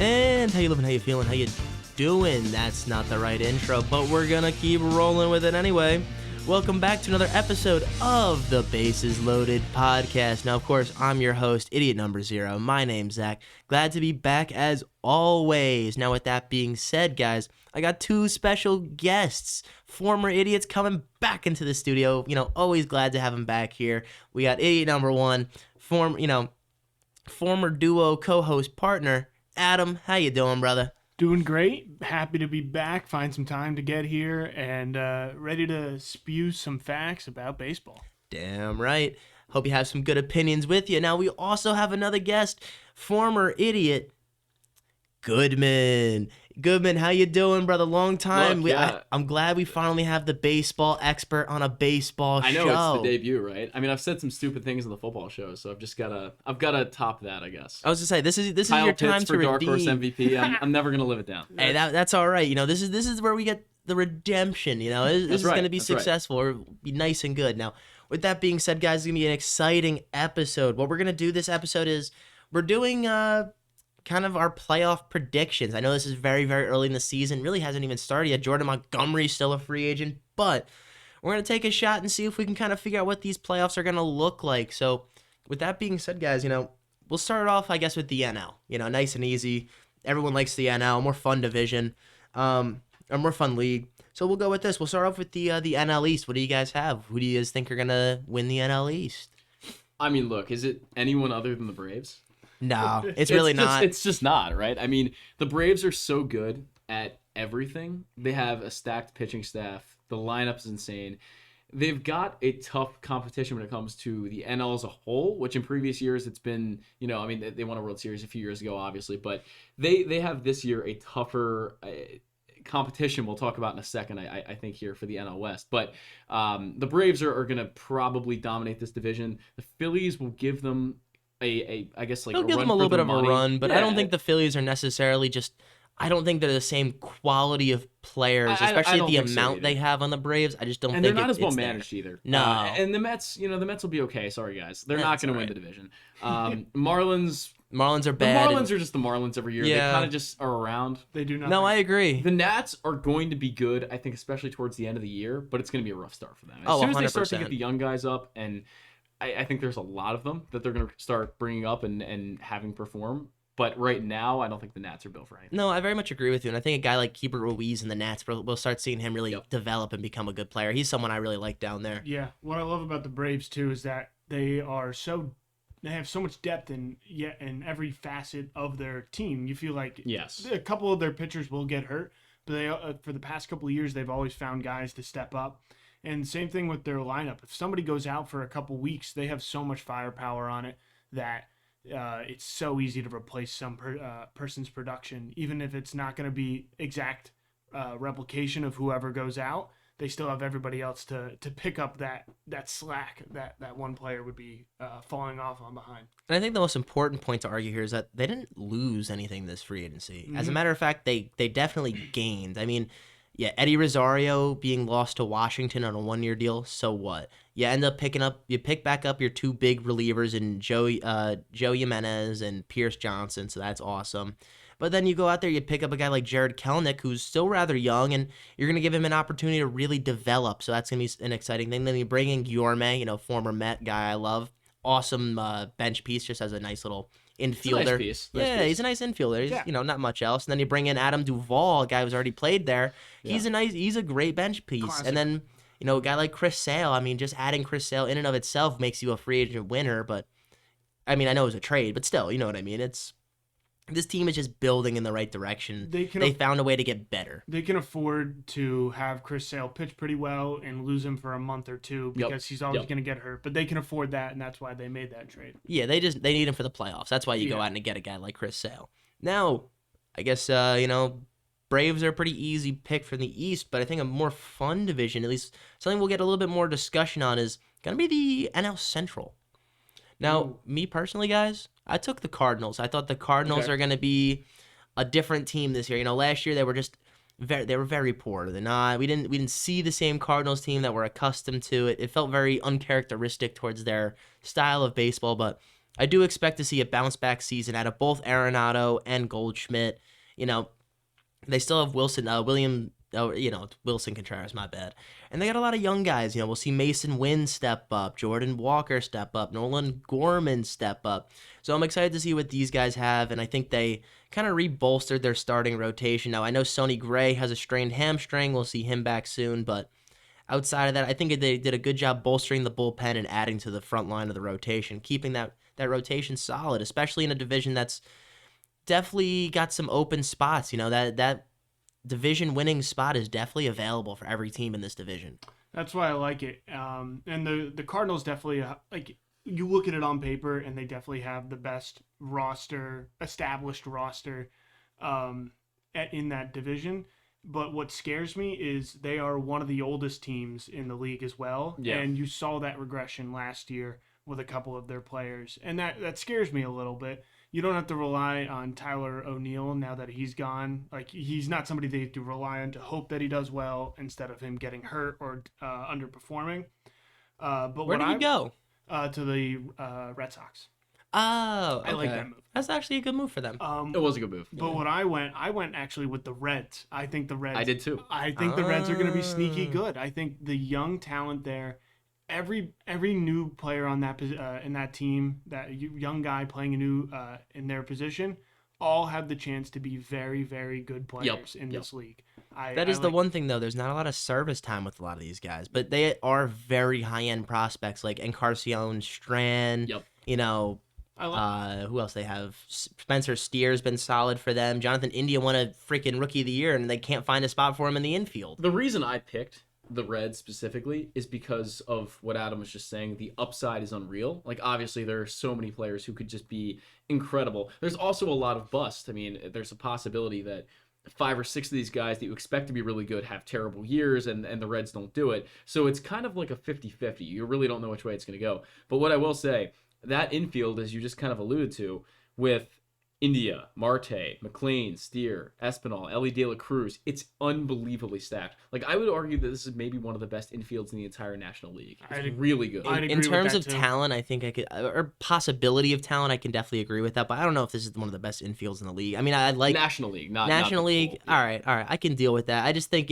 And how you living, how you feeling, how you doing? That's not the right intro, but we're gonna keep rolling with it anyway. Welcome back to another episode of the Bases Loaded podcast. Now, of course, I'm your host, Idiot Number Zero. My name's Zach. Glad to be back as always. Now, with that being said, guys, I got two special guests, former idiots coming back into the studio. Always glad to have them back here. We got Idiot Number One, former duo co-host partner, Adam. How you doing, brother? Doing great. Happy to be back. Find some time to get here and ready to spew some facts about baseball. Damn right. Hope you have some good opinions with you. Now, we also have another guest, former idiot, Goodman. Goodman, how you doing, brother? Long time. Look, yeah. I'm glad we finally have the baseball expert on a baseball show. I know, it's the debut, right? I mean, I've said some stupid things on the football show, so I've gotta top that, I guess. I was to say this is Kyle your Pitts time to for Dark redeem. Horse MVP. I'm never gonna live it down. Hey, that's all right. This is where we get the redemption. This is going to be successful or be nice and good. Now, with that being said, guys, it's going to be an exciting episode. What we're going to do this episode is we're doing kind of our playoff predictions. I know this is very, very early in the season. Really hasn't even started yet. Jordan Montgomery's still a free agent, but we're going to take a shot and see if we can kind of figure out what these playoffs are going to look like. So with that being said, guys, we'll start off, I guess, with the NL. Nice and easy. Everyone likes the NL, more fun division, a more fun league. So we'll go with this. We'll start off with the NL East. What do you guys have? Who do you guys think are going to win the NL East? I mean, look, is it anyone other than the Braves? No, it's really not. It's just not, right? I mean, the Braves are so good at everything. They have a stacked pitching staff. The lineup is insane. They've got a tough competition when it comes to the NL as a whole, which in previous years it's been, they won a World Series a few years ago, obviously, but they have this year a tougher competition we'll talk about in a second, I think, here for the NL West. But the Braves are going to probably dominate this division. The Phillies will give them I guess they'll give them a little bit of a run, but yeah. I don't think the Phillies are necessarily I don't think they're the same quality of players, especially the amount they have on the Braves. I just don't think they're not as well managed either. No. And the Mets, the Mets will be okay. Sorry, guys. They're not going to win the division. Marlins are bad. The Marlins are just the Marlins every year. Yeah. They kind of just are around. They do nothing. No, I agree. The Nats are going to be good, I think, especially towards the end of the year, but it's going to be a rough start for them. As soon as they start to get the young guys up, and I think there's a lot of them that they're going to start bringing up and having perform. But right now, I don't think the Nats are built for anything. No, I very much agree with you. And I think a guy like Keeper Ruiz and the Nats, we'll start seeing him really develop and become a good player. He's someone I really like down there. Yeah. What I love about the Braves, too, is that they have so much depth in every facet of their team. You feel like a couple of their pitchers will get hurt, but they for the past couple of years, they've always found guys to step up. And same thing with their lineup. If somebody goes out for a couple weeks, they have so much firepower on it that it's so easy to replace some person's production. Even if it's not going to be exact replication of whoever goes out, they still have everybody else to pick up that slack that one player would be falling off on behind. And I think the most important point to argue here is that they didn't lose anything this free agency. Mm-hmm. As a matter of fact, they definitely gained. I mean, yeah, Eddie Rosario being lost to Washington on a one-year deal, so what? You end up you pick back up your two big relievers in Joe Jimenez and Pierce Johnson, so that's awesome. But then you go out there, you pick up a guy like Jared Kelenic, who's still rather young, and you're going to give him an opportunity to really develop, so that's going to be an exciting thing. Then you bring in Guillorme, former Met guy I love. Awesome bench piece, just as a nice little infielder. Nice piece. He's a nice infielder. He's not much else. And then you bring in Adam Duvall, a guy who's already played there. He's a great bench piece. Classic. And then, a guy like Chris Sale. I mean, just adding Chris Sale in and of itself makes you a free agent winner, but I mean, I know it was a trade, but still, you know what I mean? This team is just building in the right direction. They found a way to get better. They can afford to have Chris Sale pitch pretty well and lose him for a month or two because he's always going to get hurt. But they can afford that, and that's why they made that trade. Yeah, they need him for the playoffs. That's why you go out and get a guy like Chris Sale. Now, I guess, Braves are a pretty easy pick from the East, but I think a more fun division, at least something we'll get a little bit more discussion on, is going to be the NL Central. Now, me personally, guys, I took the Cardinals. I thought the Cardinals are going to be a different team this year. Last year they were just very poor. We didn't see the same Cardinals team that we're accustomed to. It felt very uncharacteristic towards their style of baseball, but I do expect to see a bounce back season out of both Arenado and Goldschmidt. They still have Wilson Contreras, my bad. And they got a lot of young guys. We'll see Mason Wynn step up, Jordan Walker step up, Nolan Gorman step up. So I'm excited to see what these guys have, and I think they kind of re-bolstered their starting rotation. Now, I know Sonny Gray has a strained hamstring. We'll see him back soon, but outside of that, I think they did a good job bolstering the bullpen and adding to the front line of the rotation, keeping that rotation solid, especially in a division that's definitely got some open spots. That division winning spot is definitely available for every team in this division. That's why I like it. And the Cardinals definitely, you look at it on paper and they definitely have the best established roster in that division. But what scares me is they are one of the oldest teams in the league as well. Yeah. And you saw that regression last year with a couple of their players. And that scares me a little bit. You don't have to rely on Tyler O'Neill now that he's gone. He's not somebody they have to rely on to hope that he does well instead of him getting hurt or underperforming. But where did he go? To the Red Sox. Oh, okay. I like that move. That's actually a good move for them. It was a good move. But when I went actually with the Reds. I think the Reds. I did too. I think the Reds are going to be sneaky good. I think the young talent there. Every new player on that in that team, that young guy playing in their position, all have the chance to be very, very good players in this league. That is the one thing, though. There's not a lot of service time with a lot of these guys, but they are very high-end prospects like Encarnacion Strand. Yep. Who else they have? Spencer Steer's been solid for them. Jonathan India won a freaking Rookie of the Year, and they can't find a spot for him in the infield. The reason I picked the Reds specifically is because of what Adam was just saying. The upside is unreal. Obviously, there are so many players who could just be incredible. There's also a lot of bust. There's a possibility that 5 or 6 of these guys that you expect to be really good have terrible years, and the Reds don't do it. So it's kind of like a 50-50. You really don't know which way it's going to go. But what I will say, that infield, as you just kind of alluded to, with India, Marte, McLean, Steer, Espinal, Ellie De La Cruz, it's unbelievably stacked. I would argue that this is maybe one of the best infields in the entire National League. It's really good. In terms of talent, I think I could, or possibility of talent, I can definitely agree with that. But I don't know if this is one of the best infields in the league. I like National League, not National League. Yeah. All right, I can deal with that. I just think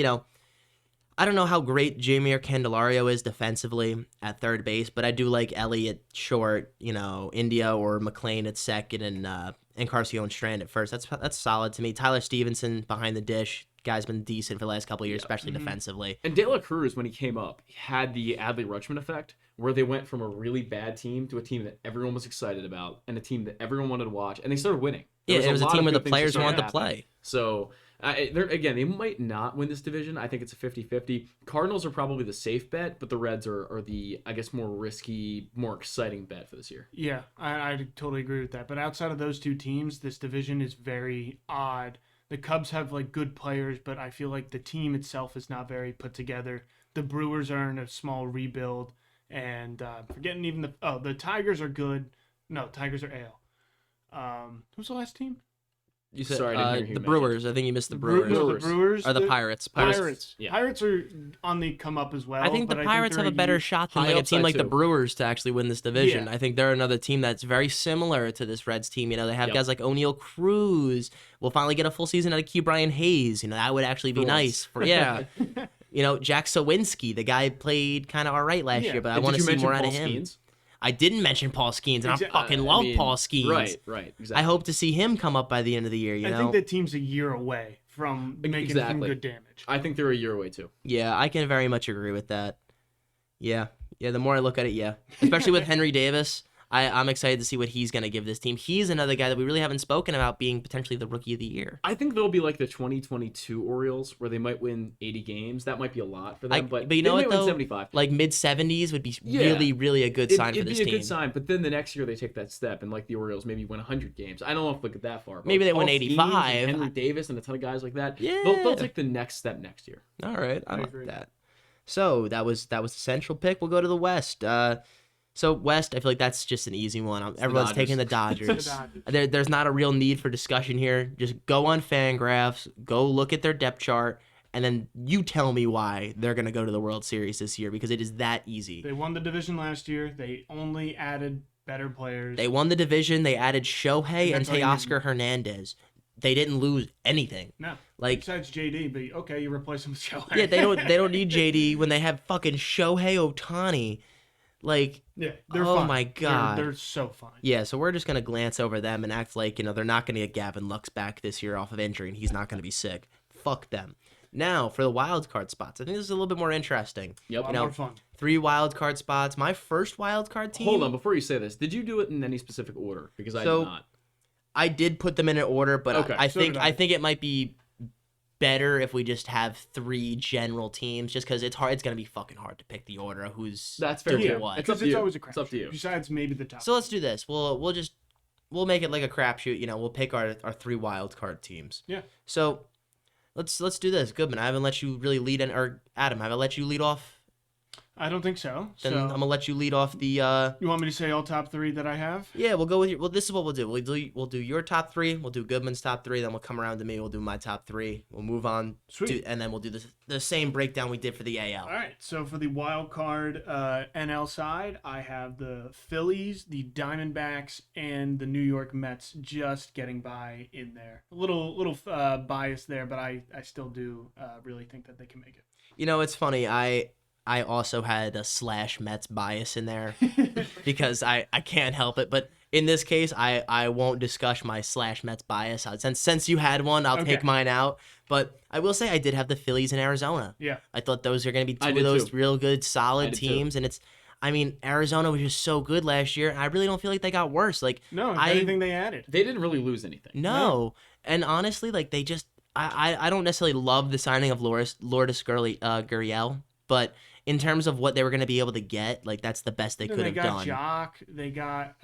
I don't know how great Jamier Candelario is defensively at third base, but I do like Ellie at short, India or McLean at second, and Encarnacion Strand at first. That's solid to me. Tyler Stevenson behind the dish. Guy's been decent for the last couple of years, especially defensively. And De La Cruz, when he came up, had the Adley Rutschman effect, where they went from a really bad team to a team that everyone was excited about and a team that everyone wanted to watch, and they started winning. It was a team where the players wanted to play. So, again, they might not win this division. I think it's a 50-50. Cardinals are probably the safe bet, but the Reds are the, I guess, more risky, more exciting bet for this year. Yeah, I totally agree with that. But outside of those two teams, this division is very odd. The Cubs have good players, but I feel like the team itself is not very put together. The Brewers are in a small rebuild, and forgetting even the Tigers are good. No, Tigers are AL. Who's the last team? You said the Brewers. I think you missed the Brewers. The Brewers or the Pirates. Yeah. Pirates are on the come up as well. I think the Pirates have a better shot than a team like the Brewers to actually win this division. Yeah. I think they're another team that's very similar to this Reds team. They have guys like O'Neill Cruz. We'll finally get a full season out of Q Brian Hayes. That would actually be nice. Jack Sawinski, the guy played kind of all right last year, but I want to see more out of him. Skeens? I didn't mention Paul Skeens, and I fucking love Paul Skeens. Right, exactly. I hope to see him come up by the end of the year, I think the team's a year away from making some good damage. I think they're a year away, too. Yeah, I can very much agree with that. Yeah, the more I look at it, yeah. Especially with Henry Davis, I'm excited to see what he's going to give this team. He's another guy that we really haven't spoken about being potentially the Rookie of the Year. I think they'll be like the 2022 Orioles, where they might win 80 games. That might be a lot for them, but you know what, though? 75. Mid-70s would be really, really a good sign for this team. It'd be a good sign, but then the next year they take that step, and the Orioles maybe win 100 games. I don't know if they'll get that far. But maybe they win 85. Henry Davis and a ton of guys like that. Yeah. They'll take the next step next year. All right, I like that. So that was the central pick. We'll go to the West. So West, I feel like that's just an easy one. Everyone's taking the Dodgers. There's not a real need for discussion here. Just go on Fangraphs, go look at their depth chart, and then you tell me why they're going to go to the World Series this year, because it is that easy. They won the division last year. They only added better players. They won the division. They added Shohei and Teoscar Hernandez. They didn't lose anything. No, like besides JD, but okay, you replace him with Shohei. Yeah, they don't need JD when they have fucking Shohei Ohtani. Like, yeah, they're oh fine. My God, they're so fine. Yeah, so we're just gonna glance over them and act like they're not gonna get Gavin Lux back this year off of injury, and he's not gonna be sick. Fuck them. Now for the wild card spots, I think this is a little bit more interesting. Yep, a lot more fun. 3 wild card spots. My first wild card team. Hold on, before you say this, did you do it in any specific order? Because I did not. I did put them in an order, but okay. I think it might be better if we just have 3 general teams, just because it's hard. It's gonna be fucking hard to pick the order of who's that's fair. doing what. It's always a crap. It's up to you. Besides maybe the top. So let's do this. We'll make it like a crapshoot. We'll pick our 3 wild card teams. Yeah. So let's do this. Goodman, I haven't let you really lead or Adam, have I let you lead off? I don't think so. Then I'm gonna let you lead off the. You want me to say all top 3 that I have? Yeah, we'll go with your. Well, this is what we'll do. We'll do your top 3. We'll do Goodman's top 3. Then we'll come around to me. We'll do my top 3. We'll move on. Sweet. And then we'll do the same breakdown we did for the AL. All right. So for the wild card NL side, I have the Phillies, the Diamondbacks, and the New York Mets just getting by in there. A little bias there, but I still do really think that they can make it. It's funny. I also had a / Mets bias in there because I can't help it. But in this case, I won't discuss my / Mets bias. Since you had one, I'll take mine out. But I will say I did have the Phillies in Arizona. Yeah. I thought those are going to be 2 of those real good, solid teams. Too. And Arizona was just so good last year. And I really don't feel like they got worse. No, anything they added. They didn't really lose anything. No. And honestly, they just, I don't necessarily love the signing of Lourdes Gurriel, but in terms of what they were going to be able to get, that's the best they could have done. They got Jock. They got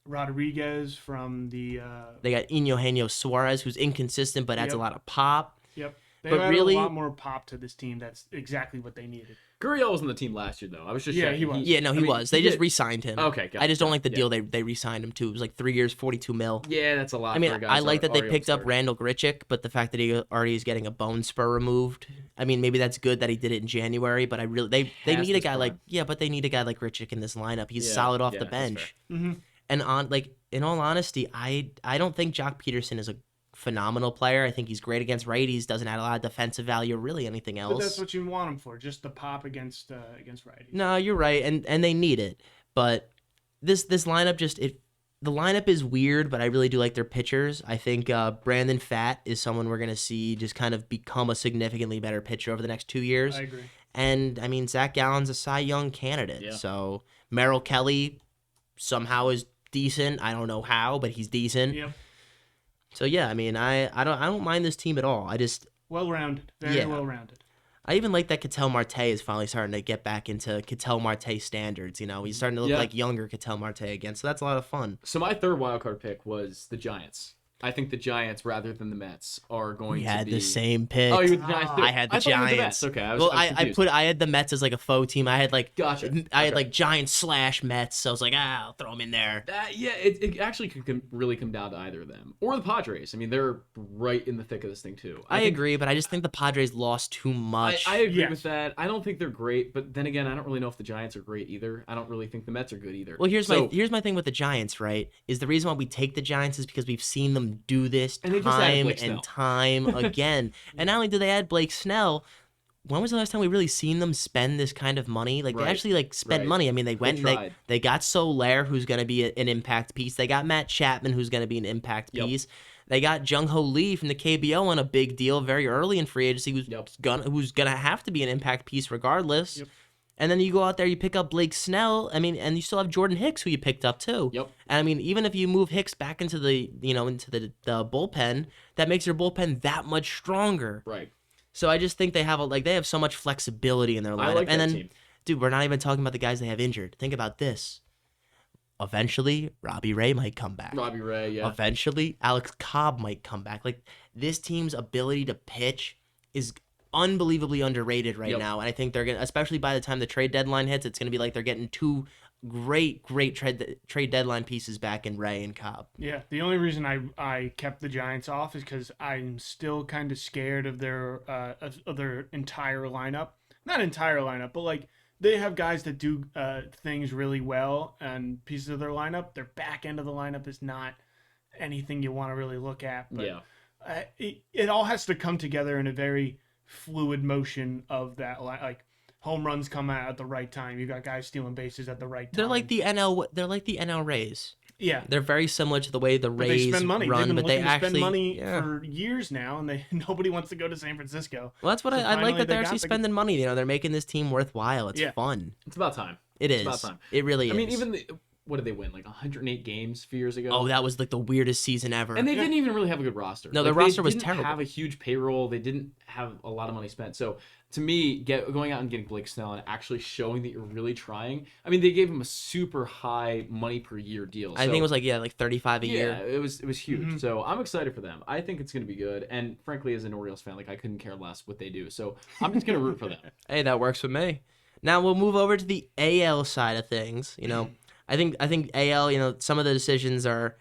Rodriguez from the... They got Eugenio Suarez, who's inconsistent but adds a lot of pop. Yep. They added a lot more pop to this team. That's exactly what they needed. Gurriel was on the team last year, though. I was just checking. He was. He was. They just re-signed him. Okay, I just don't like the deal they re-signed him to. It was 3 years, $42 million. Yeah, that's a lot. I like that they picked up Randall Grichuk, but the fact that he already is getting a bone spur removed. Maybe that's good that he did it in January, but they need a guy like Grichuk in this lineup. He's solid off the bench. Mm-hmm. And in all honesty, I don't think Jock Peterson is a phenomenal player. I think he's great against righties, doesn't add a lot of defensive value or really anything else. But that's what you want him for, just the pop against righties. No, you're right, and they need it. But this lineup the lineup is weird, but I really do like their pitchers. I think Brandon Pfaadt is someone we're going to see just kind of become a significantly better pitcher over the next 2 years. I agree. And Zach Gallen's a Cy Young candidate. Yeah. So Merrill Kelly somehow is decent. I don't know how, but he's decent. Yep. So yeah, I don't mind this team at all. I just well-rounded, very well-rounded. I even like that Ketel Marte is finally starting to get back into Ketel Marte standards. He's starting to look like younger Ketel Marte again. So that's a lot of fun. So my third wildcard pick was the Giants. I think the Giants, rather than the Mets, are going to be... We had the same pick. Oh, you had the Giants too. I had the Giants. Okay, I had the Mets as a faux team. I had Gotcha. I had Giants / Mets. So I was like, I'll throw them in there. It actually could really come down to either of them or the Padres. They're right in the thick of this thing too. I agree, but I just think the Padres lost too much. I agree with that. I don't think they're great, but then again, I don't really know if the Giants are great either. I don't really think the Mets are good either. Well, here's my thing with the Giants. Right, is the reason why we take the Giants is because we've seen them do this time and time again. And not only do they add Blake Snell, when was the last time we really seen them spend this kind of money? They actually spent money. They went they got Soler, who's going to be an impact piece. They got Matt Chapman, who's going to be an impact piece. They got Jung Ho Lee from the KBO on a big deal very early in free agency, who's gonna have to be an impact piece regardless. Yep. And then you go out there, you pick up Blake Snell. And you still have Jordan Hicks, who you picked up too. Yep. And even if you move Hicks back into the bullpen, that makes your bullpen that much stronger. Right. So I just think they have so much flexibility in their lineup. I like that team. Dude, we're not even talking about the guys they have injured. Think about this. Eventually, Robbie Ray might come back. Robbie Ray, yeah. Eventually, Alex Cobb might come back. This team's ability to pitch is unbelievably underrated right now, and I think they're gonna, especially by the time the trade deadline hits, it's gonna be like they're getting 2 great trade deadline pieces back in Ray and Cobb. Yeah, the only reason I kept the Giants off is because I'm still kind of scared of their entire lineup. Not entire lineup, but they have guys that do things really well and pieces of their lineup. Their back end of the lineup is not anything you want to really look at. But it all has to come together in a very fluid motion of that. Like home runs come out at the right time. You got guys stealing bases at the right time. They're like the NL. They're like the NL Rays. Yeah, they're very similar to the way the Rays spend money. run, but they actually spend money for years now, and nobody wants to go to San Francisco. Well, that's what I like, that they're actually spending money. They're making this team worthwhile. It's fun. It's about time. It's about time. It really is. I mean, even what did they win? Like 108 games a few years ago. Oh, that was like the weirdest season ever. And they didn't even really have a good roster. No, their roster was terrible. They didn't have a huge payroll. They didn't have a lot of money spent. So to me, going out and getting Blake Snell and actually showing that you're really trying. I mean, they gave him a super high money per year deal. I think it was like 35 a year. Yeah, it was huge. Mm-hmm. So I'm excited for them. I think it's going to be good. And frankly, as an Orioles fan, I couldn't care less what they do. So I'm just going to root for them. Hey, that works for me. Now we'll move over to the AL side of things. I think AL, some of the decisions are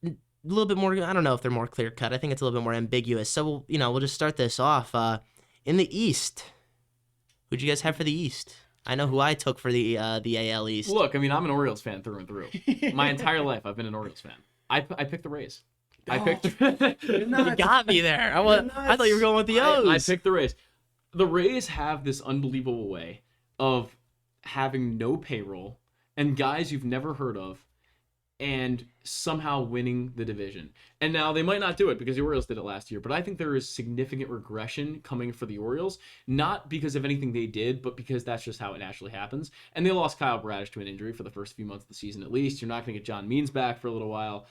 a little bit more, I don't know if they're more clear cut. I think it's a little bit more ambiguous. So, we'll just start this off. In the East, who'd you guys have for the East? I know who I took for the AL East. Look, I mean, I'm an Orioles fan through and through. My entire life, I've been an Orioles fan. I picked the Rays. You got me there. I thought you were going with the O's. I picked the Rays. The Rays have this unbelievable way of having no payroll and guys you've never heard of and somehow winning the division. And now they might not do it because the Orioles did it last year, but I think there is significant regression coming for the Orioles, not because of anything they did, but because that's just how it naturally happens. And they lost Kyle Bradish to an injury for the first few months of the season at least. You're not going to get John Means back for a little while.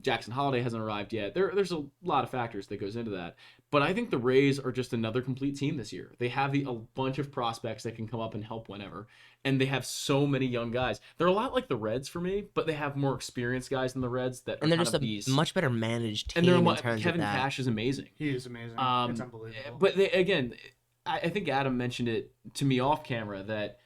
Jackson Holliday hasn't arrived yet. There's a lot of factors that goes into that. But I think the Rays are just another complete team this year. They have a bunch of prospects that can come up and help whenever. And they have so many young guys. They're a lot like the Reds for me, but they have more experienced guys than the Reds that are and they're just a much better managed team. And Kevin Cash is amazing. He is amazing. It's unbelievable. But I think Adam mentioned it to me off camera that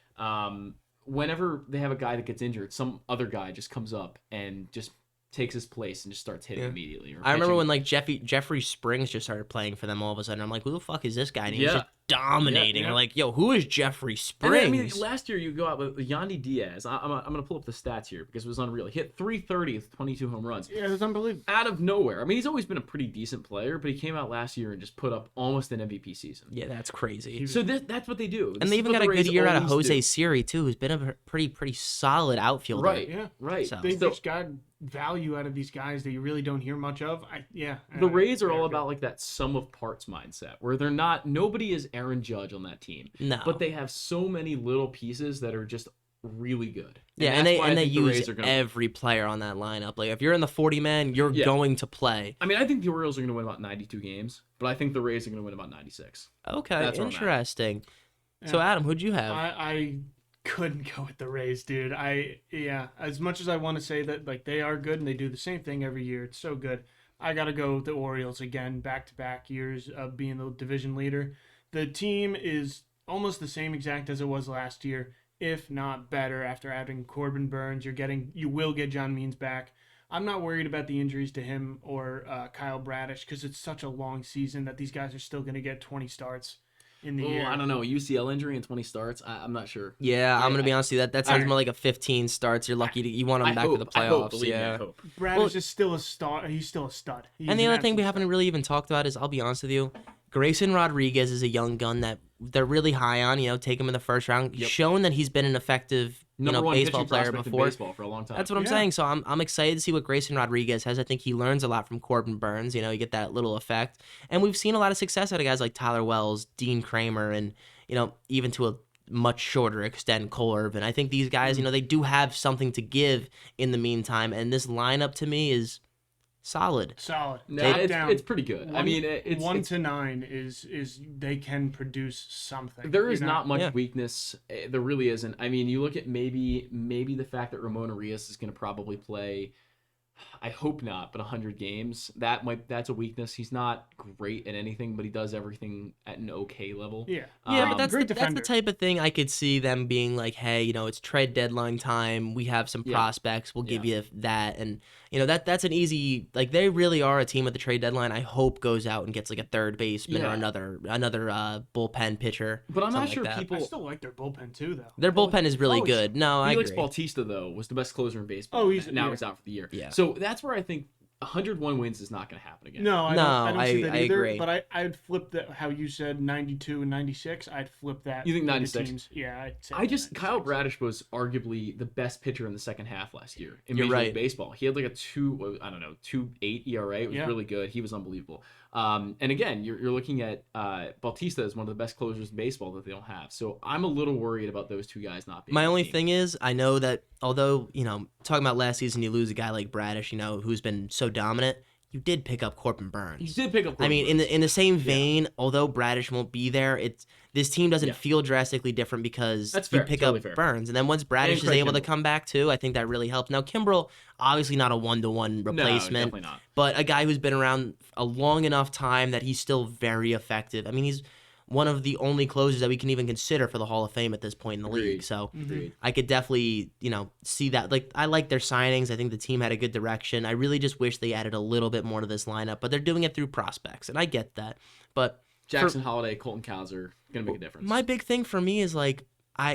whenever they have a guy that gets injured, some other guy just comes up and just takes his place and just starts hitting immediately. I remember when Jeffrey Springs just started playing for them all of a sudden. I'm like, who the fuck is this guy? And he was just dominating. I'm like, yo, who is Jeffrey Springs? I mean, last year you go out with Yandy Diaz. I'm going to pull up the stats here because it was unreal. He hit 330 with 22 home runs. Yeah, it's unbelievable. Out of nowhere. I mean, he's always been a pretty decent player, but he came out last year and just put up almost an MVP season. Yeah, that's crazy. So that's what they do. And they even got a good year out of Jose Siri, too, who's been a pretty solid outfielder. Right, yeah. Right. So. They just got value out of these guys that you really don't hear much of. The Rays are all about like that sum of parts mindset where nobody is Aaron Judge on that team. No. But they have so many little pieces that are just really good. And they use every player on that lineup. Like if you're in the 40-man, you're going to play. I mean, I think the Orioles are going to win about 92 games, but I think the Rays are going to win about 96. Okay, that's interesting. So Adam, who'd you have? I couldn't go with the Rays, dude. As much as I want to say that like they are good and they do the same thing every year, it's so good. I got to go with the Orioles again, back-to-back years of being the division leader. The team is almost the same exact as it was last year, if not better after adding Corbin Burns. You will get John Means back. I'm not worried about the injuries to him or Kyle Bradish because it's such a long season that these guys are still going to get 20 starts in the year. I don't know. UCL injury and 20 starts? I'm not sure. Yeah, I'm going to be honest with you. That sounds more like a 15 starts. You're lucky you want him back for the playoffs. I hope. Bradish is still a star. He's still a stud. And the other thing we haven't really even talked about is, I'll be honest with you, Grayson Rodriguez is a young gun that they're really high on. Take him in the first round. Yep. Shown that he's been an effective baseball player before. Baseball for a long time. That's what I'm saying. So I'm excited to see what Grayson Rodriguez has. I think he learns a lot from Corbin Burns. You get that little effect. And we've seen a lot of success out of guys like Tyler Wells, Dean Kramer, and even to a much shorter extent, Cole Irvin. I think these guys, they do have something to give in the meantime. And this lineup to me is solid. It's pretty good. It's 1 to 9 is they can produce something. There is not much weakness. There really isn't. I mean, you look at maybe the fact that Ramon Arias is going to probably play. I hope not, but 100 games, that's a weakness. He's not great at anything, but he does everything at an okay level. Yeah. Yeah, but that's the type of thing I could see them being like, hey, it's trade deadline time. We have some prospects. We'll give you that. And, that's an easy, like, they really are a team at the trade deadline. I hope goes out and gets like a third baseman or another bullpen pitcher. But I'm not sure people. I still like their bullpen too, though. Their bullpen is really good. No, I agree. Felix Bautista, though, was the best closer in baseball. Oh, he's out for the year. Yeah. So that's where I think 101 wins is not going to happen again. No, I don't see that either. Agree. But I'd flip that. How you said 92 and 96, I'd flip that. You think 96? Yeah, I'd say. Kyle Bradish was arguably the best pitcher in the second half last year in You're Major right. League Baseball. He had like a 2.8 ERA. It was really good. He was unbelievable. And again, you're looking at Bautista as one of the best closers in baseball that they don't have. So I'm a little worried about those two guys not being. My only thing is, I know that although talking about last season, you lose a guy like Bradish, who's been so dominant. You did pick up Corbin Burns. You did pick up Corbin Burns. In the same vein, although Bradish won't be there, this team doesn't feel drastically different because you pick up Burns. And then once Bradish is able to come back too, I think that really helps. Now, Kimbrel, obviously not a one-to-one replacement. No, definitely not. But a guy who's been around a long enough time that he's still very effective. I mean, he's one of the only closers that we can even consider for the Hall of Fame at this point in the league. So I could definitely, see that. Like, I like their signings. I think the team had a good direction. I really just wish they added a little bit more to this lineup, but they're doing it through prospects, and I get that. But Jackson Holliday, Colton Cowser, gonna make a difference. My big thing for me is like, I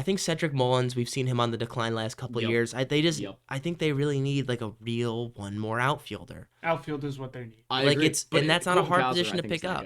think Cedric Mullins, we've seen him on the decline last couple of years. I think they really need like a real one more outfielder. Outfield is what they need. I agree. And that's not a hard position to pick up.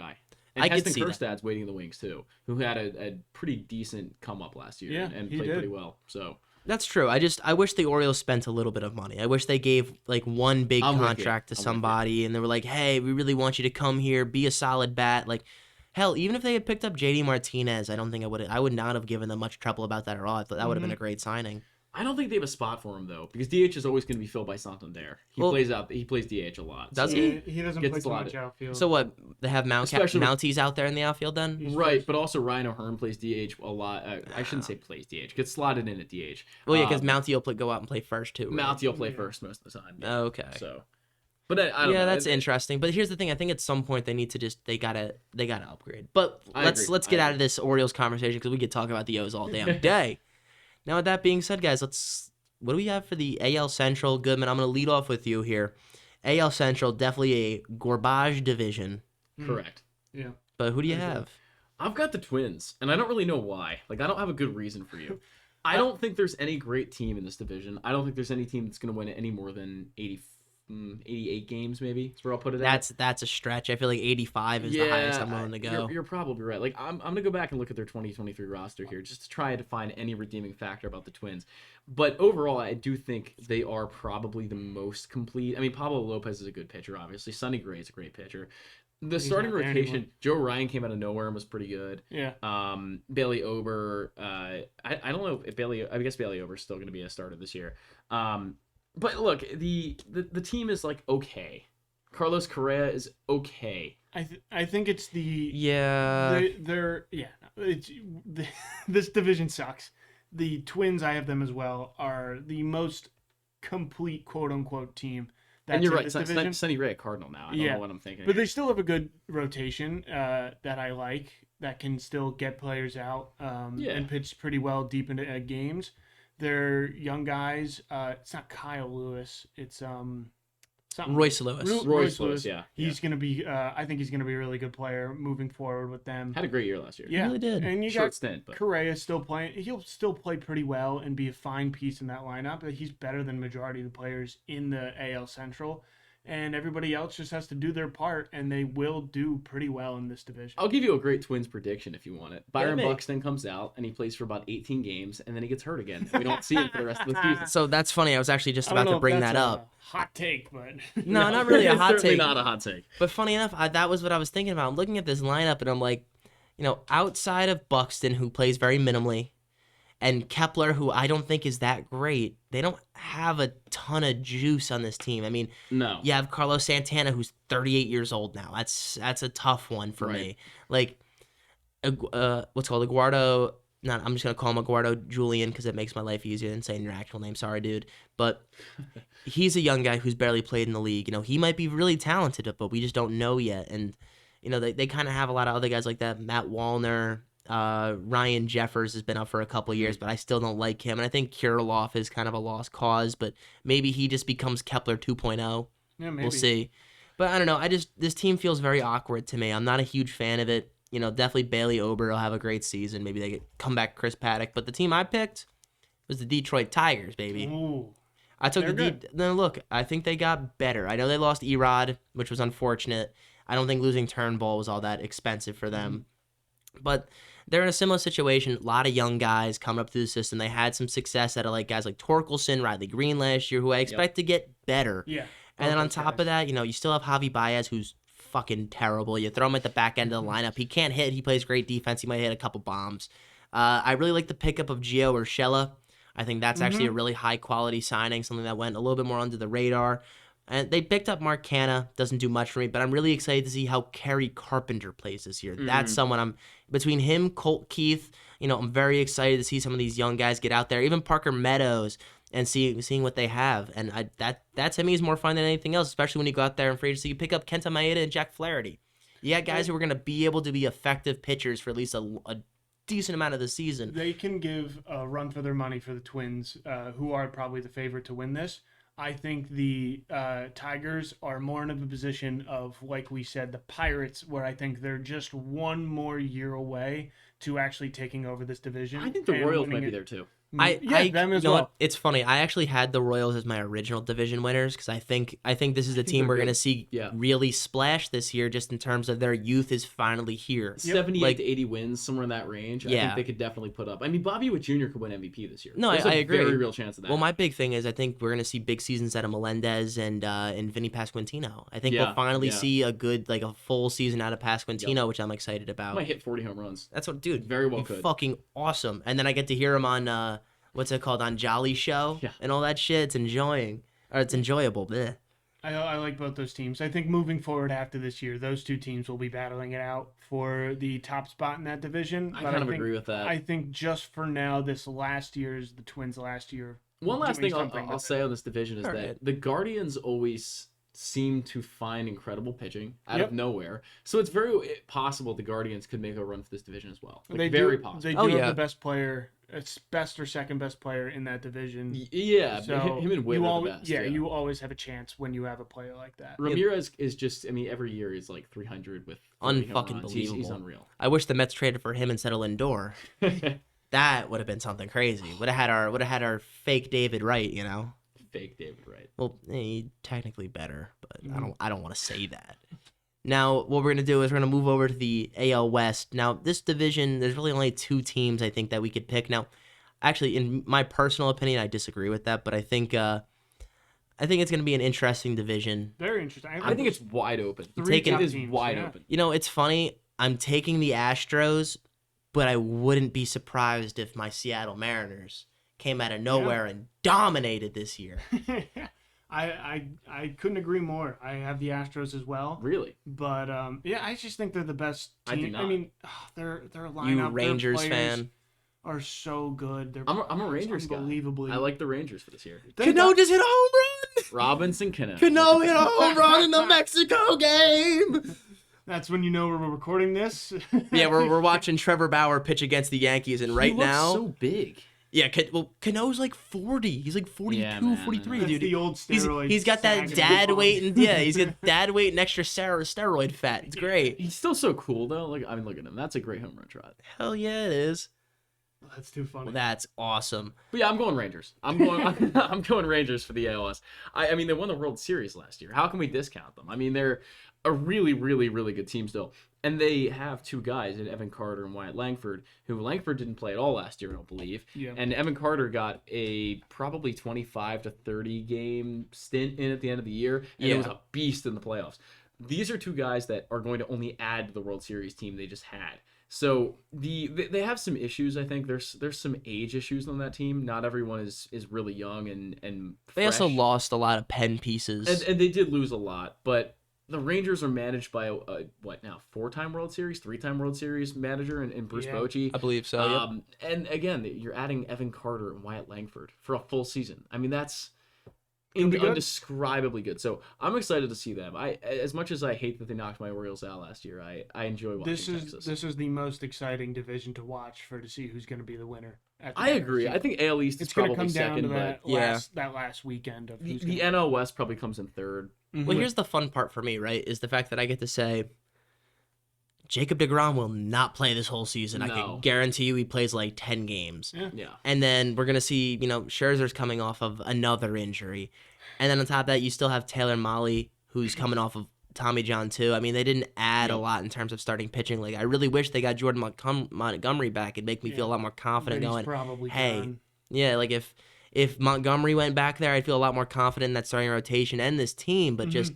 And I Heston Kjerstad's waiting in the wings too, who had a pretty decent come up last year and played pretty well. So that's true. I wish the Orioles spent a little bit of money. I wish they gave like one big contract to somebody, and they were like, "Hey, we really want you to come here, be a solid bat." Like, hell, even if they had picked up JD Martinez, I don't think I would not have given them much trouble about that at all. I thought that would have been a great signing. I don't think they have a spot for him though, because DH is always going to be filled by Santander. He plays DH a lot. Does he? He doesn't play too much outfield. So what? They have Mounties out there in the outfield then? Right, but also Ryan O'Hearn plays DH a lot. I shouldn't say plays DH. Gets slotted in at DH. Well, yeah, because Mountie will go out and play first too. Right? Mountie will play first most of the time. Yeah. Okay. So, but I don't know. That's interesting. But here's the thing: I think at some point they need to they gotta upgrade. But let's get out of this Orioles conversation because we could talk about the O's all damn day. Now, with that being said, guys, what do we have for the AL Central? Goodman, I'm going to lead off with you here. AL Central, definitely a garbage division. Correct. Yeah. But who do you have? I've got the Twins, and I don't really know why. Like, I don't have a good reason for you. I don't think there's any great team in this division. I don't think there's any team that's going to win any more than 88 games, maybe. That's where I'll put it at. That's a stretch. I feel like 85 is the highest I'm willing to go. You're probably right. Like, I'm going to go back and look at their 2023 roster here just to try to find any redeeming factor about the Twins. But overall, I do think they are probably the most complete. I mean, Pablo Lopez is a good pitcher, obviously. Sonny Gray is a great pitcher. The starting rotation, Joe Ryan came out of nowhere and was pretty good. Yeah. Bailey Ober, I don't know if I guess Bailey Ober is still going to be a starter this year. But look, the team is like okay. Carlos Correa is okay. I think it's this division sucks. The Twins, I have them as well, are the most complete quote unquote team. And you're right, Sonny Gray at Cardinal now. I don't know what I'm thinking. But they still have a good rotation that I like, that can still get players out and pitch pretty well deep into games. They're young guys. It's not Kyle Lewis. It's Royce Lewis. Royce Lewis. Yeah. He's going to be, I think he's going to be a really good player moving forward with them. Had a great year last year. Yeah. He really did. And you Short got stint, but Correa still playing. He'll still play pretty well and be a fine piece in that lineup. But he's better than majority of the players in the AL Central. And everybody else just has to do their part, and they will do pretty well in this division. I'll give you a great Twins prediction if you want it. Byron Buxton comes out, and he plays for about 18 games, and then he gets hurt again. We don't see him for the rest of the season. So that's funny. I was actually just about to bring that up. Hot take, but no, not really a hot take. Certainly not a hot take. But funny enough, that was what I was thinking about. I'm looking at this lineup, and I'm like, outside of Buxton, who plays very minimally, and Kepler, who I don't think is that great, they don't have a ton of juice on this team. I mean, no. You have Carlos Santana, who's 38 years old now. That's a tough one for me. Like, what's called Eduardo I'm just gonna call him Eduardo Julian because it makes my life easier than saying your actual name. Sorry, dude. But he's a young guy who's barely played in the league. He might be really talented, but we just don't know yet. And they kind of have a lot of other guys like that. Matt Wallner, Ryan Jeffers has been up for a couple of years, but I still don't like him. And I think Kirilloff is kind of a lost cause, but maybe he just becomes Kepler 2.0. Yeah, maybe. We'll see. But I don't know. This team feels very awkward to me. I'm not a huge fan of it. Definitely Bailey Ober will have a great season. Maybe they come back Chris Paddock. But the team I picked was the Detroit Tigers, baby. Ooh. I took No, look, I think they got better. I know they lost Erod, which was unfortunate. I don't think losing Turnbull was all that expensive for them. But they're in a similar situation. A lot of young guys coming up through the system. They had some success out of guys like Torkelson, Riley Green last year, who I expect to get better. Yeah. And then on top of that, you still have Javi Baez, who's fucking terrible. You throw him at the back end of the lineup. He can't hit. He plays great defense. He might hit a couple bombs. I really like the pickup of Gio Urshela. I think that's actually a really high-quality signing, something that went a little bit more under the radar. And they picked up Mark Canha. Doesn't do much for me, but I'm really excited to see how Kerry Carpenter plays this year. That's someone between him, Colt Keith, I'm very excited to see some of these young guys get out there. Even Parker Meadows, and seeing what they have. And that to me is more fun than anything else, especially when you go out there in free agency. You pick up Kenta Maeda and Jack Flaherty. You got guys who are going to be able to be effective pitchers for at least a decent amount of the season. They can give a run for their money for the Twins, who are probably the favorite to win this. I think the Tigers are more in a position of, like we said, the Pirates, where I think they're just one more year away to actually taking over this division. I think the Royals might be there too. Them as well. It's funny. I actually had the Royals as my original division winners because I think this is the team we're going to see really splash this year, just in terms of their youth is finally here. 78 to 80 wins, somewhere in that range. I think they could definitely put up. I mean, Bobby Witt Jr. could win MVP this year. No, I agree. Very real chance of that. Well, my big thing is I think we're going to see big seasons out of Melendez and Vinny Pasquantino. I think we'll finally see a good, a full season out of Pasquantino, which I'm excited about. Might hit 40 home runs. That's what, dude. Very well could. Fucking awesome. And then I get to hear him on what's it called, on Jolly Show and all that shit. It's enjoyable. Bleh. I like both those teams. I think moving forward after this year, those two teams will be battling it out for the top spot in that division. I kind of agree with that. I think just for now, this last year is the Twins' last year. One last thing I'll say on this division is that the Guardians always seem to find incredible pitching out of nowhere. So it's very possible the Guardians could make a run for this division as well. Very possible. They do have the best player. It's best or second best player in that division. Yeah, so him and Witt are the best. Yeah, you always have a chance when you have a player like that. Ramirez is just, every year he's like 300 with unfucking believable. He's unreal. I wish the Mets traded for him instead of Lindor. That would have been something crazy. Would have had our fake David Wright, Fake David Wright. Well, he technically better, but I don't want to say that. Now, what we're going to do is we're going to move over to the AL West. Now, this division, there's really only two teams I think that we could pick. Now, actually, in my personal opinion, I disagree with that, but I think it's going to be an interesting division. Very interesting. I think it's wide open. It is wide open. It's funny. I'm taking the Astros, but I wouldn't be surprised if my Seattle Mariners came out of nowhere and dominated this year. I couldn't agree more. I have the Astros as well. Really? But I just think they're the best team. I do not. I mean, their lineup, you Rangers their fan, are so good. I'm a Rangers guy. Unbelievably. I like the Rangers for this year. Cano just hit a home run. Robinson Cano. Cano hit a home run in the Mexico game. That's when you know we're recording this. Yeah, we're watching Trevor Bauer pitch against the Yankees, and right now, so big. Yeah, Cano's like 40. He's like 42, 43, That's dude. The old steroid. He's got that dad weight, and he's got dad weight and extra steroid fat. It's great. He's still so cool though. Look at him. That's a great home run trot. Hell yeah, it is. That's too funny. Well, that's awesome. But yeah, I'm going Rangers. I'm going Rangers for the ALS. I mean, they won the World Series last year. How can we discount them? I mean, they're a really, really, really good team still. And they have two guys, in Evan Carter and Wyatt Langford, who Langford didn't play at all last year, I don't believe. Yeah. And Evan Carter got a probably 25 to 30 game stint in at the end of the year, and it was a beast in the playoffs. These are two guys that are going to only add to the World Series team they just had. So they have some issues. I think there's some age issues on that team. Not everyone is really young and fresh. They also lost a lot of pen pieces. And they did lose a lot, but the Rangers are managed by a 4-time World Series, 3-time World Series manager in Bruce Bochy. I believe so. Yep. And again, you're adding Evan Carter and Wyatt Langford for a full season. I mean, that's indescribably good. So I'm excited to see them. As much as I hate that they knocked my Orioles out last year, I enjoy watching Texas. This is the most exciting division to watch to see who's going to be the winner. I agree. I think AL East is probably second, but that last weekend of the NL West probably comes in third. Mm-hmm. Well, here's the fun part for me, right? Is the fact that I get to say Jacob deGrom will not play this whole season. I can guarantee you he plays like 10 games. Yeah. And then we're gonna see, Scherzer's coming off of another injury, and then on top of that, you still have Taylor Mahle, who's coming off of Tommy John too. I mean, they didn't add a lot in terms of starting pitching. Like, I really wish they got Jordan Montgomery back. It'd make me feel a lot more confident going, like if Montgomery went back there, I'd feel a lot more confident in that starting rotation and this team. But just,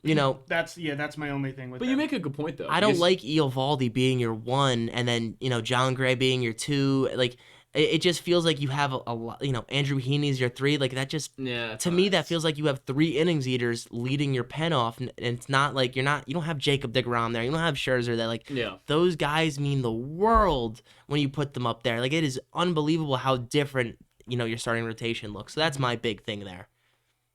that's my only thing with. But you make a good point though. I don't like Eovaldi being your 1 and then John Gray being your 2. Like, it just feels like you have a lot. Andrew Heaney's your 3. Like, that just to me that feels like you have 3 innings eaters leading your pen off, and it's not like you don't have Jacob deGrom there. You don't have Scherzer there. Those guys mean the world when you put them up there. Like, it is unbelievable how different your starting rotation looks. So that's my big thing there.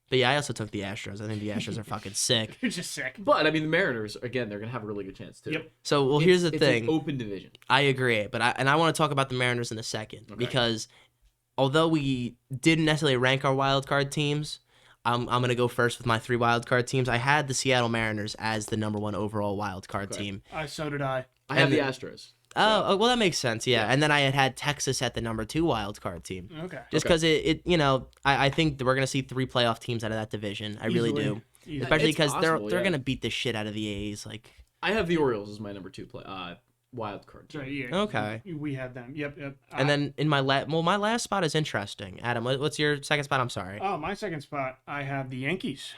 But yeah, I also took the Astros. I think the Astros are fucking sick. They're just sick. But I mean, the Mariners again, they're gonna have a really good chance too. Yep. So here's the thing. It's an open division. I agree, but I want to talk about the Mariners in a second because although we didn't necessarily rank our wild card teams, I'm gonna go first with my 3 wild card teams. I had the Seattle Mariners as the number 1 overall wild card team. So did I. I have the Astros. Oh, well, that makes sense, yeah. And then I had Texas at the number 2 wild card team. Okay. Just because I think that we're going to see 3 playoff teams out of that division. I really do. Especially because they're going to beat the shit out of the A's. Like, I have the Orioles as my number 2 wild card team. Right, yeah. Okay. We have them. Yep. And then in my last spot is interesting. Adam, what's your second spot? I'm sorry. Oh, my second spot, I have the Yankees.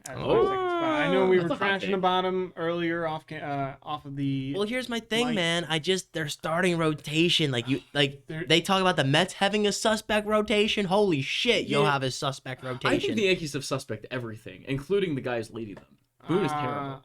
I know we were trashing about them earlier off of the. Well, here's my thing, man. Their starting rotation, they talk about the Mets having a suspect rotation. Holy shit, you'll have a suspect rotation. I think the Yankees have suspect everything, including the guys leading them. Boone is terrible.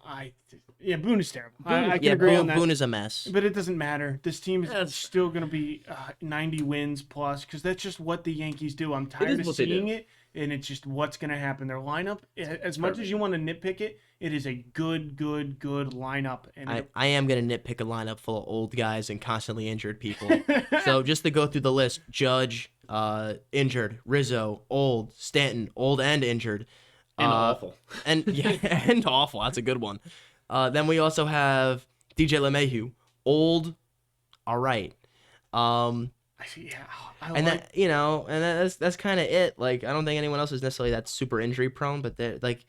Boone is terrible. I can agree on that. Boone is a mess. But it doesn't matter. This team is still going to be 90 wins plus because that's just what the Yankees do. I'm tired of seeing it. And it's just what's going to happen. Their lineup, as much as you want to nitpick it, it is a good lineup. And I am going to nitpick a lineup full of old guys and constantly injured people. So just to go through the list, Judge, injured, Rizzo, old, Stanton, old and injured. And awful. And awful. That's a good one. Then we also have DJ LeMahieu, old, all right. That's kind of it. Like, I don't think anyone else is necessarily that super injury prone, but they're like,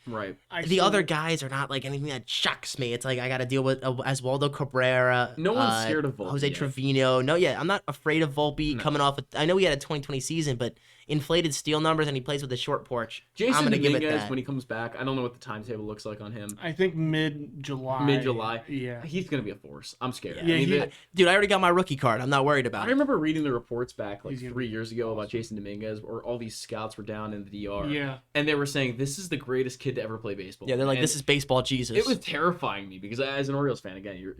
the other guys are not like anything that shocks me. It's like I got to deal with Oswaldo Cabrera. No one's scared of Volpe. Jose Trevino. No, I'm not afraid of Volpe coming off. I know he had a 2020 season, but inflated steal numbers and he plays with a short porch. Jason Dominguez, when he comes back, I don't know what the timetable looks like on him. I think mid-July. Yeah. He's going to be a force. I'm scared. Yeah, dude, I already got my rookie card. I'm not worried about it. I remember reading the reports back 3 years ago about Jason Dominguez, where all these scouts were down in the DR. Yeah. And they were saying, this is the greatest kid to ever play baseball. Yeah, they're like, this is baseball Jesus. It was terrifying me because as an Orioles fan, again, you're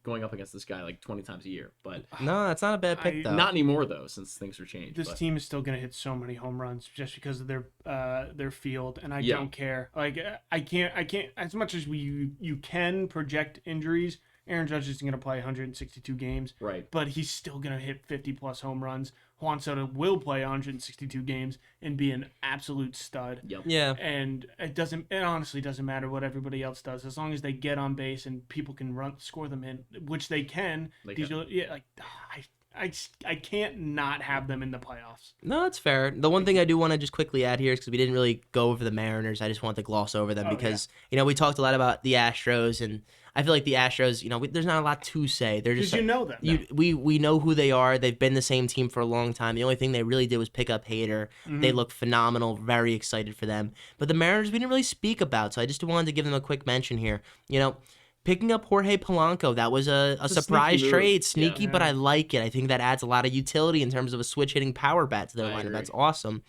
going up against this guy like 20 times a year. But no, that's not a bad pick, though. Not anymore, though, since things are changed. This team is still going to hit so many home runs just because of their field, and I don't care. Like, I can't. As much as you can project injuries, Aaron Judge is going to play 162 games, right? But he's still going to hit 50+ home runs. Juan Soto will play 162 games and be an absolute stud. Yep. Yeah. And it honestly doesn't matter what everybody else does as long as they get on base and people can score them in, which they can. I can't not have them in the playoffs. No, that's fair. The one thing I do want to just quickly add here is because we didn't really go over the Mariners. I just want to gloss over them because we talked a lot about the Astros, and I feel like the Astros, there's not a lot to say. They're just you know them. We know who they are. They've been the same team for a long time. The only thing they really did was pick up Hader. Mm-hmm. They look phenomenal. Very excited for them. But the Mariners we didn't really speak about, so I just wanted to give them a quick mention here. Picking up Jorge Polanco, that was a surprise trade. Sneaky, but I like it. I think that adds a lot of utility in terms of a switch-hitting power bat to their lineup. That's awesome.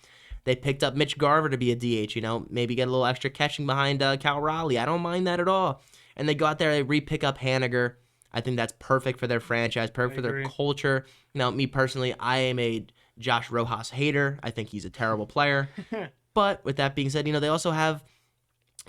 They picked up Mitch Garver to be a DH, maybe get a little extra catching behind Cal Raleigh. I don't mind that at all. And they go out there, they re-pick up Haniger. I think that's perfect for their franchise, perfect for their culture. Me personally, I am a Josh Rojas hater. I think he's a terrible player. But with that being said, they also have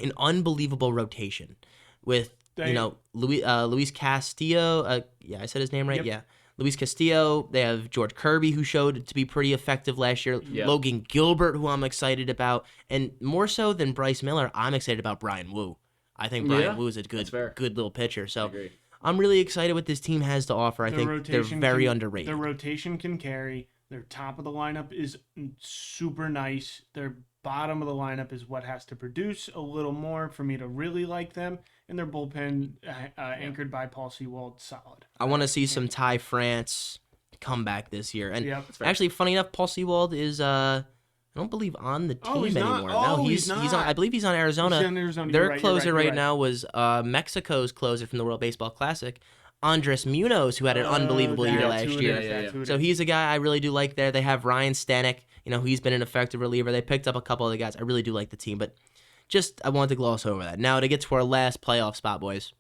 an unbelievable rotation with, Luis Castillo. I said his name right? Yep. Yeah. Luis Castillo. They have George Kirby, who showed to be pretty effective last year. Yep. Logan Gilbert, who I'm excited about. And more so than Bryce Miller, I'm excited about Brian Wu. I think Brian Wu is a good little pitcher. So I'm really excited what this team has to offer. I think they're very underrated. Their rotation can carry. Their top of the lineup is super nice. Their bottom of the lineup is what has to produce a little more for me to really like them. And their bullpen, anchored by Paul Sewald, solid. I want to see some Ty France come back this year. And actually, funny enough, Paul Sewald is I don't believe on the team anymore. No, he's on. I believe he's on Arizona. He's on Arizona. Their closer right now was Mexico's closer from the World Baseball Classic, Andres Munoz, who had an unbelievable year last year. So he's a guy I really do like there. They have Ryan Stanek. He's been an effective reliever. They picked up a couple other guys. I really do like the team, but I wanted to gloss over that. Now to get to our last playoff spot, boys.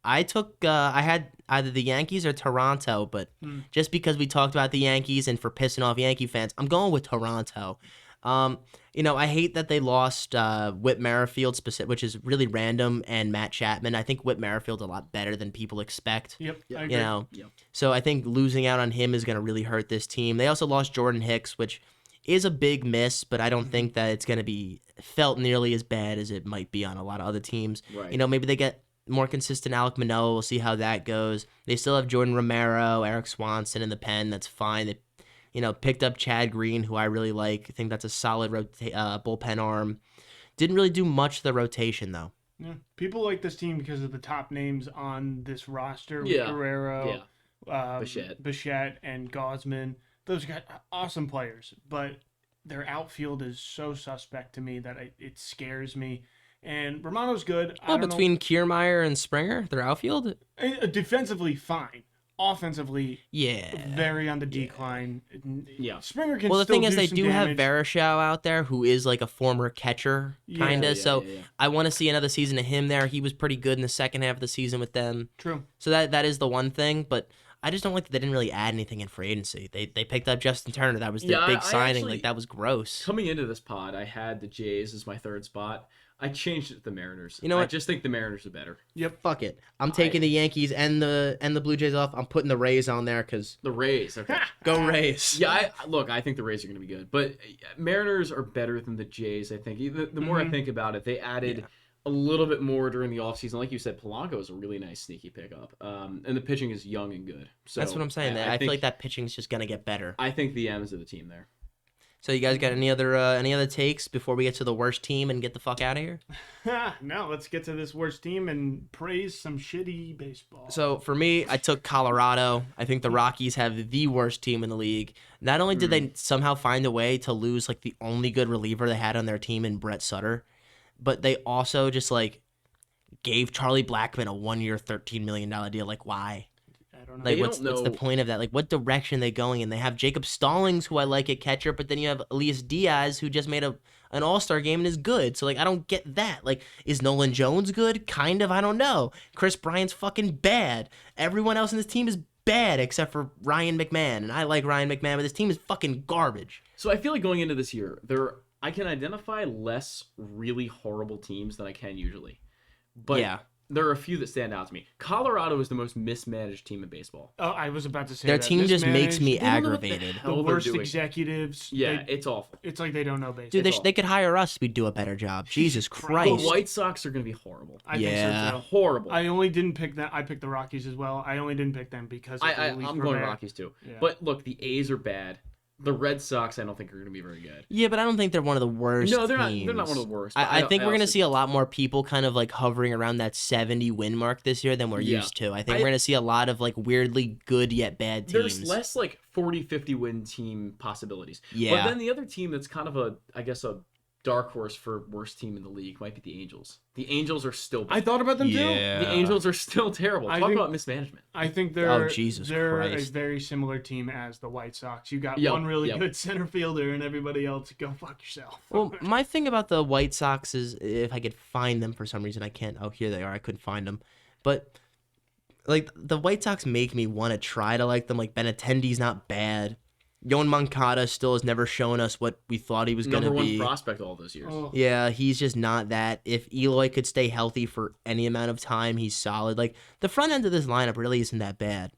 I had either the Yankees or Toronto, but just because we talked about the Yankees and for pissing off Yankee fans, I'm going with Toronto. I hate that they lost Whit Merrifield, which is really random, and Matt Chapman. I think Whit Merrifield's a lot better than people expect. Yep, I agree. Yep. So I think losing out on him is going to really hurt this team. They also lost Jordan Hicks, which is a big miss, but I don't think that it's going to be felt nearly as bad as it might be on a lot of other teams. Right. Maybe they get more consistent Alek Manoah. We'll see how that goes. They still have Jordan Romero, Eric Swanson in the pen. That's fine. They picked up Chad Green, who I really like. I think that's a solid bullpen arm. Didn't really do much of the rotation, though. Yeah. People like this team because of the top names on this roster. Guerrero, Bichette, and Gosman. Those guys are awesome players, but their outfield is so suspect to me that it scares me. And Romano's good. Well, between Kiermaier and Springer, their outfield? Defensively, fine. Offensively, very on the decline. Yeah, Springer can. Well, the thing is, they do damage. have Vareshau out there, who is like a former catcher, kind of. I want to see another season of him there. He was pretty good in the second half of the season with them. True. So that is the one thing, but I just don't like that they didn't really add anything in free agency. They picked up Justin Turner. That was their big signing. Actually, that was gross. Coming into this pod, I had the Jays as my third spot. I changed it to the Mariners. You know what? I just think the Mariners are better. Yep. Fuck it. I'm taking the Yankees and the Blue Jays off. I'm putting the Rays on there because the Rays. Okay. Go Rays. Yeah. I think the Rays are going to be good, but Mariners are better than the Jays. I think the more I think about it, they added a little bit more during the offseason. Like you said, Polanco is a really nice sneaky pickup, and the pitching is young and good. So that's what I'm saying. I feel like that pitching is just going to get better. I think the M's are the team there. So you guys got any other takes before we get to the worst team and get the fuck out of here? No, let's get to this worst team and praise some shitty baseball. So for me, I took Colorado. I think the Rockies have the worst team in the league. Not only did they somehow find a way to lose like the only good reliever they had on their team in Brett Sutter, but they also just like gave Charlie Blackmon a 1-year, $13 million deal. Like, why? Like, what's the point of that? Like, what direction are they going in? They have Jacob Stallings, who I like at catcher, but then you have Elias Diaz, who just made an all-star game and is good. So, like, I don't get that. Like, is Nolan Jones good? Kind of. I don't know. Chris Bryant's fucking bad. Everyone else in this team is bad except for Ryan McMahon. And I like Ryan McMahon, but this team is fucking garbage. So I feel like going into this year, I can identify less really horrible teams than I can usually. But yeah. There are a few that stand out to me. Colorado is the most mismanaged team in baseball. Oh, I was about to say their team just makes me aggravated. The worst executives. Yeah, it's awful. It's like they don't know baseball. Dude, they could hire us. We'd do a better job. Jesus Christ. The White Sox are going to be horrible. I think so too. Horrible. I only didn't pick that. I picked the Rockies as well. I only didn't pick them because I'm going Rockies too. Yeah. But look, the A's are bad. The Red Sox, I don't think are going to be very good. Yeah, but I don't think they're one of the worst. No, they're teams. not. They're not one of the worst. I think we're going to see a lot more people kind of like hovering around that 70 win mark this year than we're used to. I think we're going to see a lot of like weirdly good yet bad teams. There's less like 40, 50 win team possibilities. Yeah. But then the other team that's kind of a dark horse for worst team in the league might be the Angels. The Angels are still bad. I thought about them too. The Angels are still terrible. Talk about mismanagement. I think they're a very similar team as the White Sox. You got one really good center fielder and everybody else, go fuck yourself. Well, my thing about the White Sox is if I could find them for some reason, I can't. Oh, here they are. I couldn't find them. But like the White Sox make me want to try to like them. Like Benintendi's not bad. Yoan Moncada still has never shown us what we thought he was going to be. Number one prospect all those years. Yeah, he's just not that. If Eloy could stay healthy for any amount of time, he's solid. Like, the front end of this lineup really isn't that bad.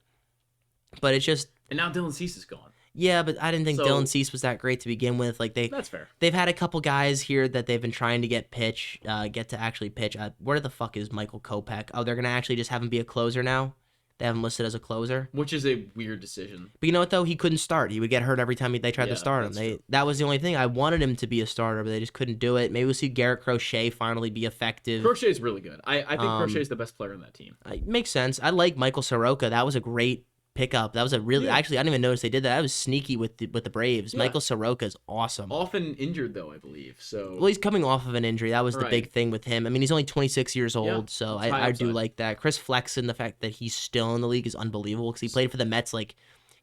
But it's just... And now Dylan Cease is gone. Yeah, but I didn't think Dylan Cease was that great to begin with. Like That's fair. They've had a couple guys here that they've been trying to get to actually pitch. Where the fuck is Michael Kopech? Oh, they're going to actually just have him be a closer now? They have him listed as a closer, which is a weird decision. But you know what though? He couldn't start. He would get hurt every time they tried to start him. That was the only thing. I wanted him to be a starter, but they just couldn't do it. Maybe we'll see Garrett Crochet finally be effective. Crochet's really good. I think Crochet's the best player on that team. It makes sense. I like Michael Soroka. That was a great pickup. That was a really actually I didn't even notice they did that. I was sneaky with the Braves. Michael Soroka is awesome. Often injured though, I believe. So well, he's coming off of an injury. That was the big thing with him. I mean, he's only 26 years old, so I do like that. Chris Flexen, the fact that he's still in the league is unbelievable because he played for the Mets. Like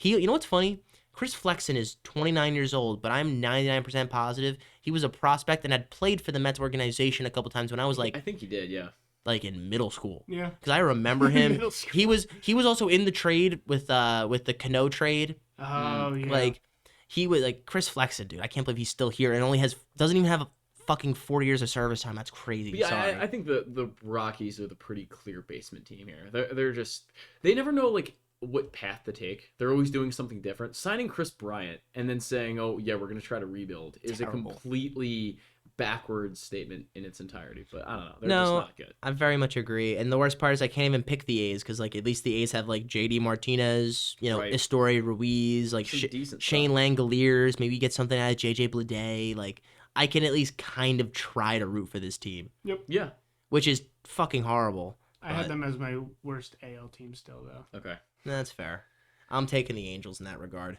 you know what's funny? Chris Flexen is 29 years old, but I'm 99% positive he was a prospect and had played for the Mets organization a couple times when I was like I think he did, yeah. Like in middle school. Yeah. Because I remember him. He was also in the trade with the Cano trade. Oh, yeah. Like, he was like Chris Flexen, dude. I can't believe he's still here and doesn't even have a fucking 4 years of service time. That's crazy. Yeah, Sorry. I think the Rockies are the pretty clear basement team here. They're just they never know like what path to take. They're always doing something different. Signing Chris Bryant and then saying, "Oh yeah, we're gonna try to rebuild," is a completely backwards statement in its entirety. But I don't know. They're just not good. I very much agree. And the worst part is I can't even pick the A's because like at least the A's have like JD Martinez, Estoy Ruiz, like Shane Langoliers. Maybe you get something out of JJ Bleday. Like I can at least kind of try to root for this team. Yep. Yeah. Which is fucking horrible. I had them as my worst AL team still though. Okay. That's fair. I'm taking the Angels in that regard.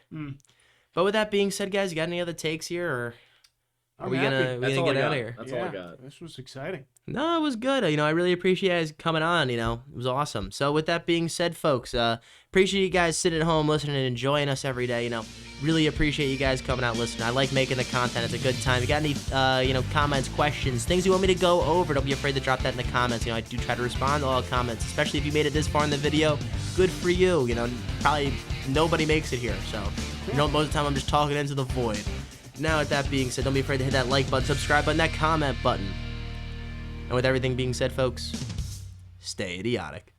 But with that being said, guys, you got any other takes here or? Are we gonna get out of here? That's all I got. This was exciting. No, it was good. I really appreciate you guys coming on. It was awesome. So with that being said, folks, appreciate you guys sitting at home listening and enjoying us every day. Really appreciate you guys coming out listening. I like making the content. It's a good time. If you got any, comments, questions, things you want me to go over, don't be afraid to drop that in the comments. I do try to respond to all comments, especially if you made it this far in the video. Good for you. Probably nobody makes it here. So, most of the time I'm just talking into the void. Now, with that being said, don't be afraid to hit that like button, subscribe button, that comment button. And with everything being said, folks, stay idiotic.